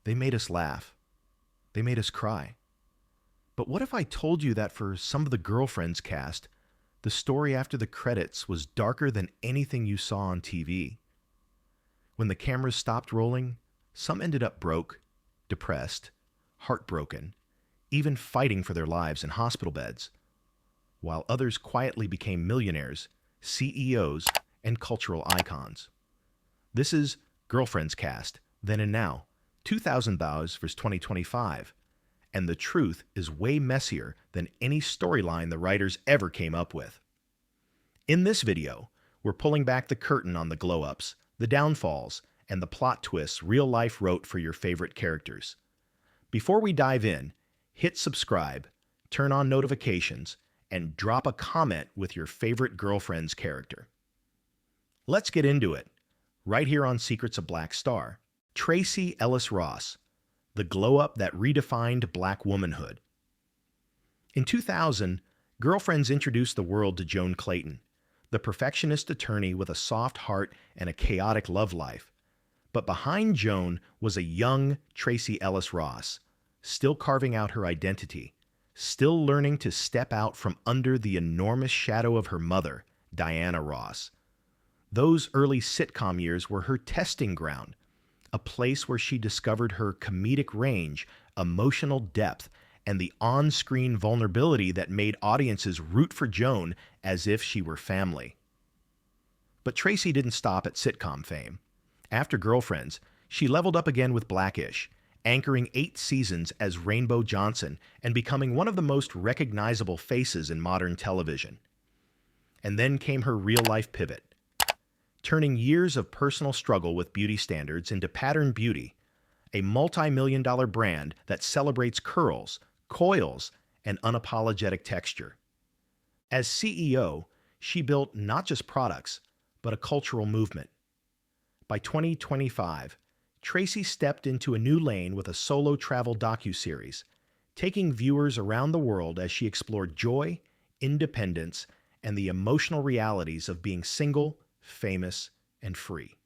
They made us laugh. They made us cry. But what if I told you that for some of the Girlfriends cast, the story after the credits was darker than anything you saw on TV? When the cameras stopped rolling, some ended up broke, depressed, heartbroken, even fighting for their lives in hospital beds, while others quietly became millionaires, CEOs, and cultural icons. This is Girlfriends Cast, Then and Now, 2000 versus 2025, and the truth is way messier than any storyline the writers ever came up with. In this video, we're pulling back the curtain on the glow-ups, the downfalls, and the plot twists real life wrote for your favorite characters. Before we dive in, hit subscribe, turn on notifications, and drop a comment with your favorite Girlfriends character. Let's get into it, right here on Secrets of Black Star. Tracee Ellis Ross, the glow-up that redefined Black womanhood. In 2000, Girlfriends introduced the world to Joan Clayton, the perfectionist attorney with a soft heart and a chaotic love life. But behind Joan was a young Tracee Ellis Ross, still carving out her identity, still learning to step out from under the enormous shadow of her mother, Diana Ross. Those early sitcom years were her testing ground, a place where she discovered her comedic range, emotional depth, and the on-screen vulnerability that made audiences root for Joan as if she were family. But Tracee didn't stop at sitcom fame. After Girlfriends, she leveled up again with Blackish, anchoring 8 seasons as Rainbow Johnson and becoming one of the most recognizable faces in modern television. And then came her real-life pivot, turning years of personal struggle with beauty standards into Pattern Beauty, a multi-million-dollar brand that celebrates curls, coils, and unapologetic texture. As CEO, she built not just products, but a cultural movement. By 2025, Tracee stepped into a new lane with a solo travel docuseries, taking viewers around the world as she explored joy, independence, and the emotional realities of being single, famous, and free.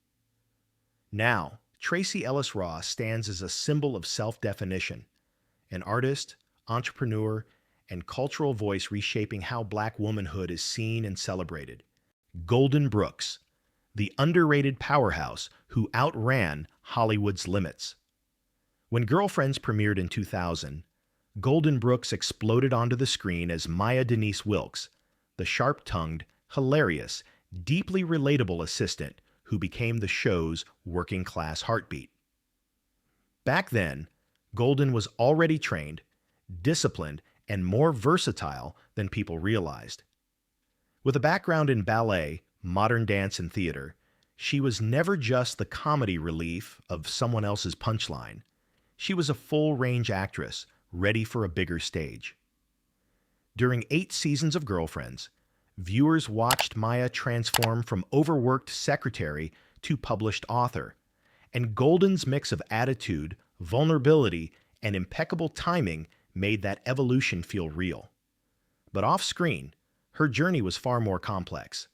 Now, Tracee Ellis Ross stands as a symbol of self-definition, an artist, entrepreneur, and cultural voice reshaping how Black womanhood is seen and celebrated. Golden Brooks, the underrated powerhouse who outran Hollywood's limits. When Girlfriends premiered in 2000, Golden Brooks exploded onto the screen as Maya Denise Wilkes, the sharp-tongued, hilarious, deeply relatable assistant who became the show's working-class heartbeat. Back then, Golden was already trained, disciplined, and more versatile than people realized. With a background in ballet, modern dance, and theater, she was never just the comedy relief of someone else's punchline. She was a full-range actress, ready for a bigger stage. During 8 seasons of Girlfriends, viewers watched Maya transform from overworked secretary to published author, and Golden's mix of attitude, vulnerability, and impeccable timing made that evolution feel real. But off-screen, her journey was far more complex.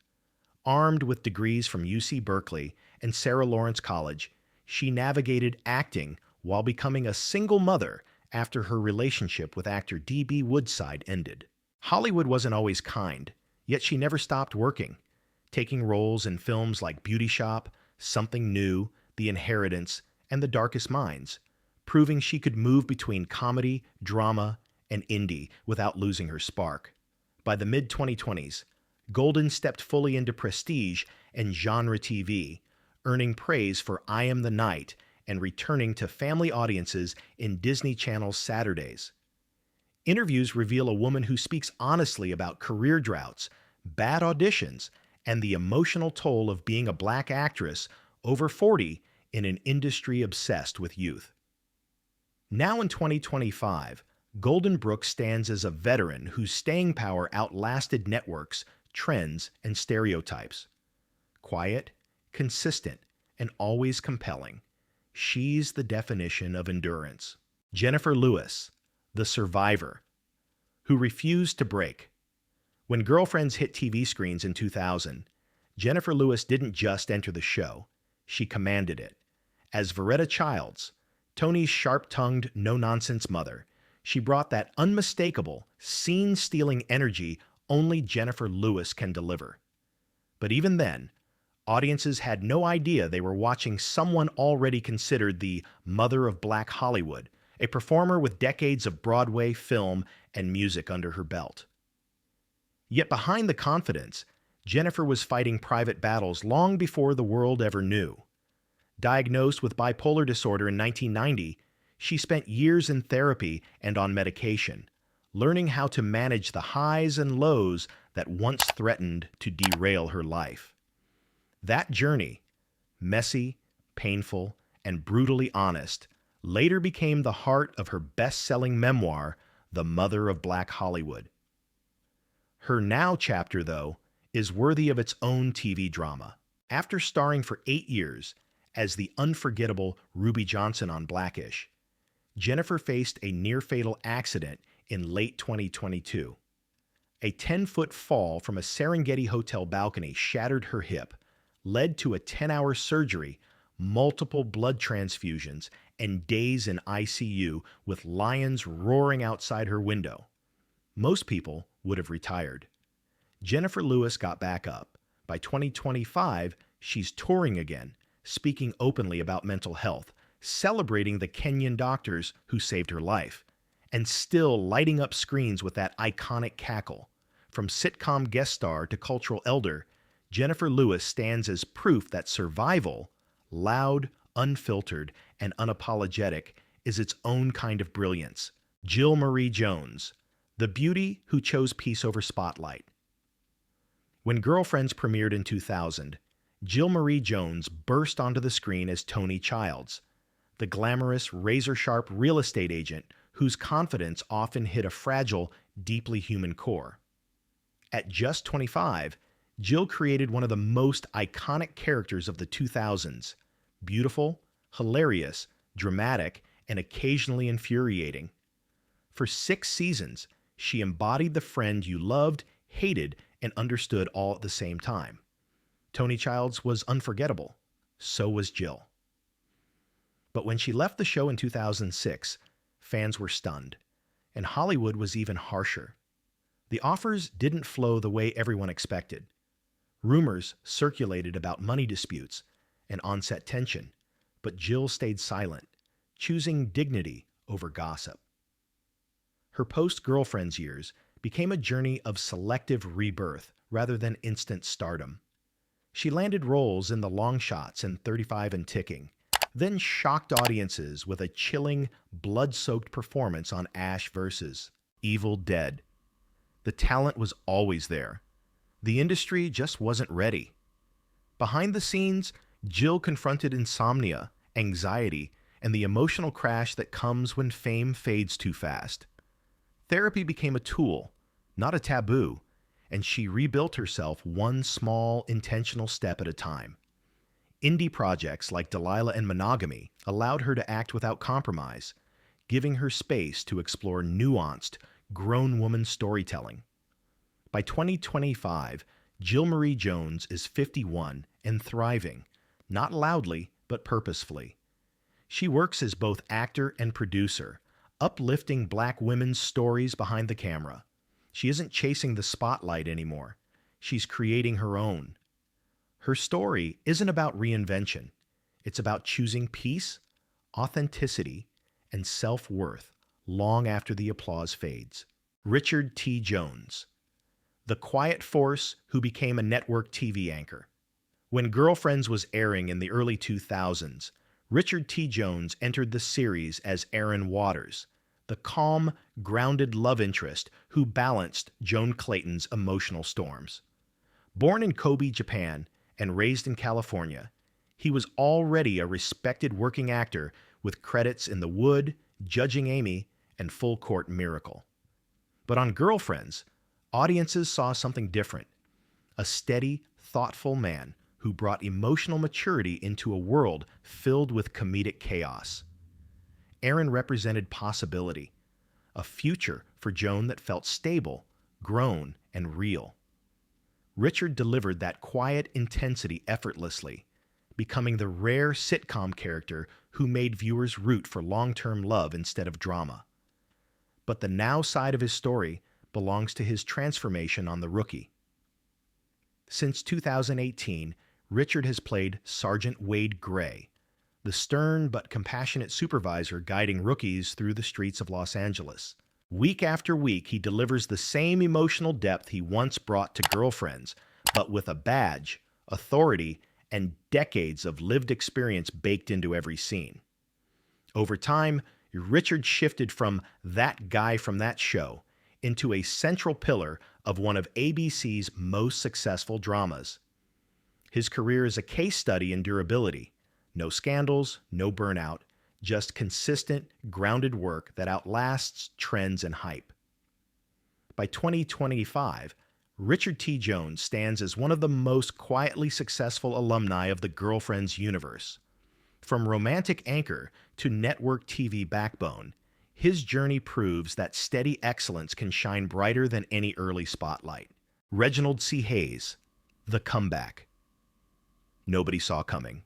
Armed with degrees from UC Berkeley and Sarah Lawrence College, she navigated acting while becoming a single mother after her relationship with actor D.B. Woodside ended. Hollywood wasn't always kind, yet she never stopped working, taking roles in films like Beauty Shop, Something New, The Inheritance, and The Darkest Minds, proving she could move between comedy, drama, and indie without losing her spark. By the mid-2020s, Golden stepped fully into prestige and genre TV, earning praise for I Am the Night and returning to family audiences in Disney Channel's Saturdays. Interviews reveal a woman who speaks honestly about career droughts, bad auditions, and the emotional toll of being a Black actress over 40 in an industry obsessed with youth. Now in 2025, Golden Brooks stands as a veteran whose staying power outlasted networks, trends, and stereotypes. Quiet, consistent, and always compelling, she's the definition of endurance. Jenifer Lewis, the survivor, who refused to break. When Girlfriends hit TV screens in 2000, Jenifer Lewis didn't just enter the show, she commanded it. As Veretta Childs, Tony's sharp-tongued, no-nonsense mother. She brought that unmistakable, scene-stealing energy only Jenifer Lewis can deliver. But even then, audiences had no idea they were watching someone already considered the mother of Black Hollywood, a performer with decades of Broadway, film, and music under her belt. Yet behind the confidence, Jenifer was fighting private battles long before the world ever knew. Diagnosed with bipolar disorder in 1990, she spent years in therapy and on medication, learning how to manage the highs and lows that once threatened to derail her life. That journey, messy, painful, and brutally honest, later became the heart of her best-selling memoir, The Mother of Black Hollywood. Her now chapter, though, is worthy of its own TV drama. After starring for 8 years as the unforgettable Ruby Johnson on Blackish, Jenifer faced a near-fatal accident in late 2022. A 10-foot fall from a Serengeti hotel balcony shattered her hip, led to a 10-hour surgery, multiple blood transfusions, and days in ICU with lions roaring outside her window. Most people would have retired. Jenifer Lewis got back up. By 2025, she's touring again, speaking openly about mental health, celebrating the Kenyan doctors who saved her life, and still lighting up screens with that iconic cackle. From sitcom guest star to cultural elder, Jenifer Lewis stands as proof that survival, loud, unfiltered, and unapologetic, is its own kind of brilliance. Jill Marie Jones, the beauty who chose peace over spotlight. When Girlfriends premiered in 2000, Jill Marie Jones burst onto the screen as Tony Childs, the glamorous, razor-sharp real estate agent whose confidence often hit a fragile, deeply human core. At just 25, Jill created one of the most iconic characters of the 2000s, beautiful, hilarious, dramatic, and occasionally infuriating. For 6 seasons, she embodied the friend you loved, hated, and understood all at the same time. Tony Childs was unforgettable. So was Jill. But when she left the show in 2006, fans were stunned, and Hollywood was even harsher. The offers didn't flow the way everyone expected. Rumors circulated about money disputes and on-set tension, but Jill stayed silent, choosing dignity over gossip. Her post-Girlfriends years became a journey of selective rebirth rather than instant stardom. She landed roles in The Long Shots and 35 and Ticking, then shocked audiences with a chilling, blood-soaked performance on Ash vs. Evil Dead. The talent was always there. The industry just wasn't ready. Behind the scenes, Jill confronted insomnia, anxiety, and the emotional crash that comes when fame fades too fast. Therapy became a tool, not a taboo, and she rebuilt herself one small, intentional step at a time. Indie projects like Delilah and Monogamy allowed her to act without compromise, giving her space to explore nuanced, grown woman storytelling. By 2025, Jill Marie Jones is 51 and thriving, not loudly, but purposefully. She works as both actor and producer, uplifting Black women's stories behind the camera. She isn't chasing the spotlight anymore. She's creating her own. Her story isn't about reinvention. It's about choosing peace, authenticity, and self-worth long after the applause fades. Richard T. Jones, the quiet force who became a network TV anchor. When Girlfriends was airing in the early 2000s, Richard T. Jones entered the series as Aaron Waters, the calm, grounded love interest who balanced Joan Clayton's emotional storms. Born in Kobe, Japan, and raised in California, he was already a respected working actor with credits in The Wood, Judging Amy, and Full Court Miracle. But on Girlfriends, audiences saw something different. A steady, thoughtful man who brought emotional maturity into a world filled with comedic chaos. Aaron represented possibility, a future for Joan that felt stable, grown, and real. Richard delivered that quiet intensity effortlessly, becoming the rare sitcom character who made viewers root for long-term love instead of drama. But the now side of his story belongs to his transformation on The Rookie. Since 2018, Richard has played Sergeant Wade Gray, the stern but compassionate supervisor guiding rookies through the streets of Los Angeles. Week after week, he delivers the same emotional depth he once brought to Girlfriends, but with a badge, authority, and decades of lived experience baked into every scene. Over time, Richard shifted from that guy from that show into a central pillar of one of ABC's most successful dramas. His career is a case study in durability. No scandals, no burnout, just consistent, grounded work that outlasts trends and hype. By 2025, Richard T. Jones stands as one of the most quietly successful alumni of the Girlfriends universe. From romantic anchor to network TV backbone, his journey proves that steady excellence can shine brighter than any early spotlight. Reginald C. Hayes, The Comeback. Nobody saw coming.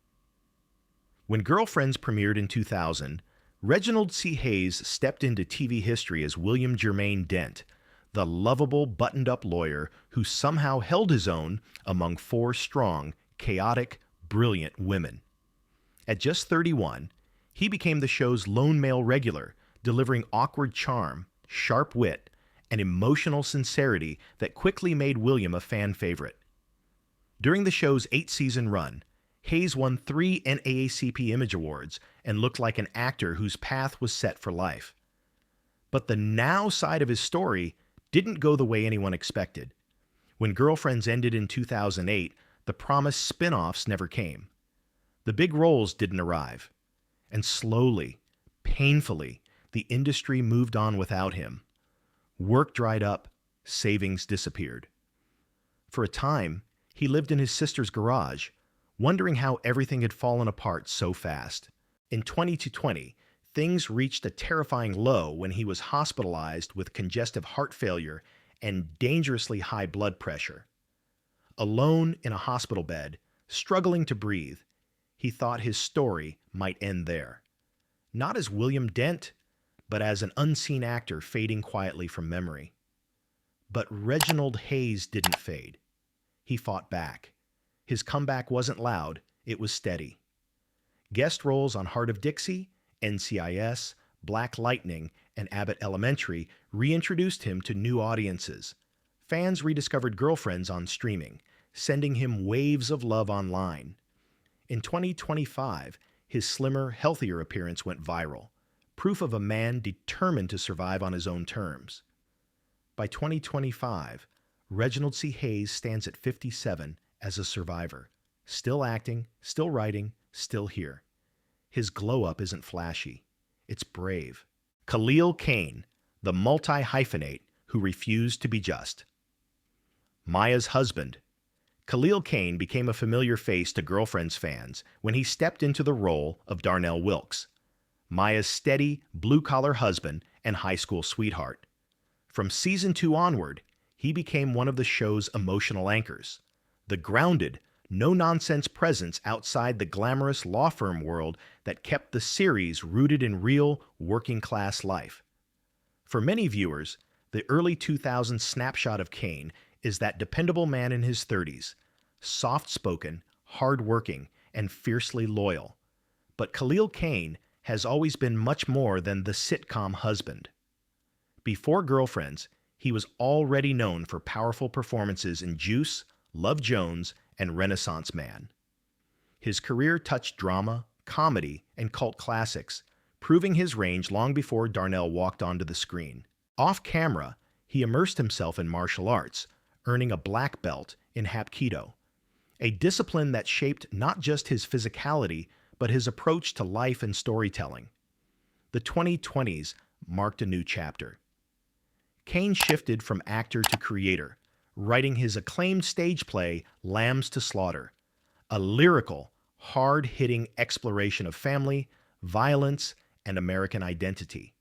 When Girlfriends premiered in 2000, Reginald C. Hayes stepped into TV history as William Jermaine Dent, the lovable, buttoned-up lawyer who somehow held his own among four strong, chaotic, brilliant women. At just 31, he became the show's lone male regular, delivering awkward charm, sharp wit, and emotional sincerity that quickly made William a fan favorite. During the show's 8-season run, Hayes won 3 NAACP Image Awards and looked like an actor whose path was set for life. But the now side of his story didn't go the way anyone expected. When Girlfriends ended in 2008, the promised spin-offs never came. The big roles didn't arrive. And slowly, painfully, the industry moved on without him. Work dried up, savings disappeared. For a time, he lived in his sister's garage, wondering how everything had fallen apart so fast. In 2020, things reached a terrifying low when he was hospitalized with congestive heart failure and dangerously high blood pressure. Alone in a hospital bed, struggling to breathe, he thought his story might end there. Not as William Dent, but as an unseen actor fading quietly from memory. But Reginald Hayes didn't fade. He fought back. His comeback wasn't loud, it was steady. Guest roles on Heart of Dixie, NCIS, Black Lightning, and Abbott Elementary reintroduced him to new audiences. Fans rediscovered Girlfriends on streaming, sending him waves of love online. In 2025, his slimmer, healthier appearance went viral, proof of a man determined to survive on his own terms. By 2025, Reginald C. Hayes stands at 57 as a survivor, still acting, still writing, still here. His glow-up isn't flashy. It's brave. Khalil Kain, the multi-hyphenate who refused to be just. Maya's husband. Khalil Kain became a familiar face to Girlfriends fans when he stepped into the role of Darnell Wilkes, Maya's steady, blue-collar husband and high school sweetheart. From season 2 onward, he became one of the show's emotional anchors, the grounded, no-nonsense presence outside the glamorous law firm world that kept the series rooted in real, working-class life. For many viewers, the early 2000s snapshot of Kain is that dependable man in his 30s, soft-spoken, hard-working, and fiercely loyal. But Khalil Kain has always been much more than the sitcom husband. Before Girlfriends, he was already known for powerful performances in Juice, Love Jones, and Renaissance Man. His career touched drama, comedy, and cult classics, proving his range long before Darnell walked onto the screen. Off camera, he immersed himself in martial arts, earning a black belt in Hapkido, a discipline that shaped not just his physicality, but his approach to life and storytelling. The 2020s marked a new chapter. Kain shifted from actor to creator, writing his acclaimed stage play Lambs to Slaughter, a lyrical, hard-hitting exploration of family, violence, and American identity.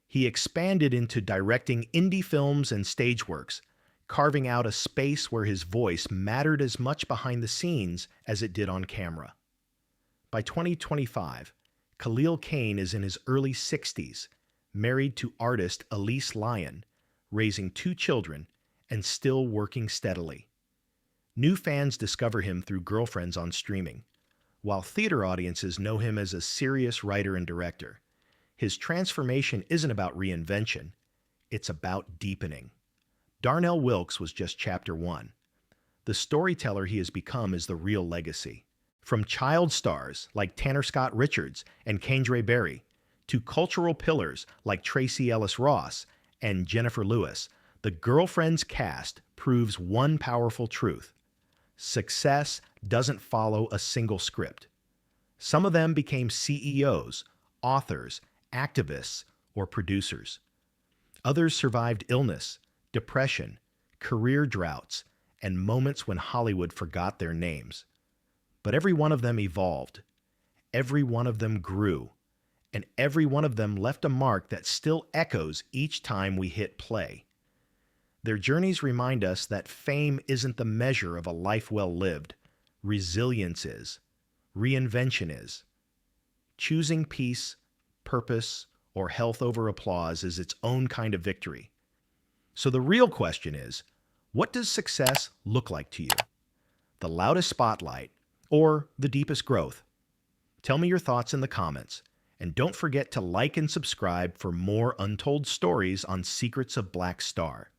He expanded into directing indie films and stage works, carving out a space where his voice mattered as much behind the scenes as it did on camera. By 2025, Khalil Kain is in his early 60s, married to artist Ellis Lyon, raising 2 children, and still working steadily. New fans discover him through girlfriends on streaming, while theater audiences know him as a serious writer and director. His transformation isn't about reinvention, it's about deepening. Darnell Wilkes was just chapter 1. The storyteller he has become is the real legacy. From child stars like Tanner Scott Richards and Kendra Berry, to cultural pillars like Tracee Ellis Ross and Jenifer Lewis, the Girlfriends cast proves one powerful truth. Success doesn't follow a single script. Some of them became CEOs, authors, activists, or producers. Others survived illness, depression, career droughts, and moments when Hollywood forgot their names. But every one of them evolved. Every one of them grew. And every one of them left a mark that still echoes each time we hit play. Their journeys remind us that fame isn't the measure of a life well lived. Resilience is. Reinvention is. Choosing peace, purpose, or health over applause is its own kind of victory. So the real question is, what does success look like to you? The loudest spotlight or the deepest growth? Tell me your thoughts in the comments, and don't forget to like and subscribe for more untold stories on Secrets of Black Star.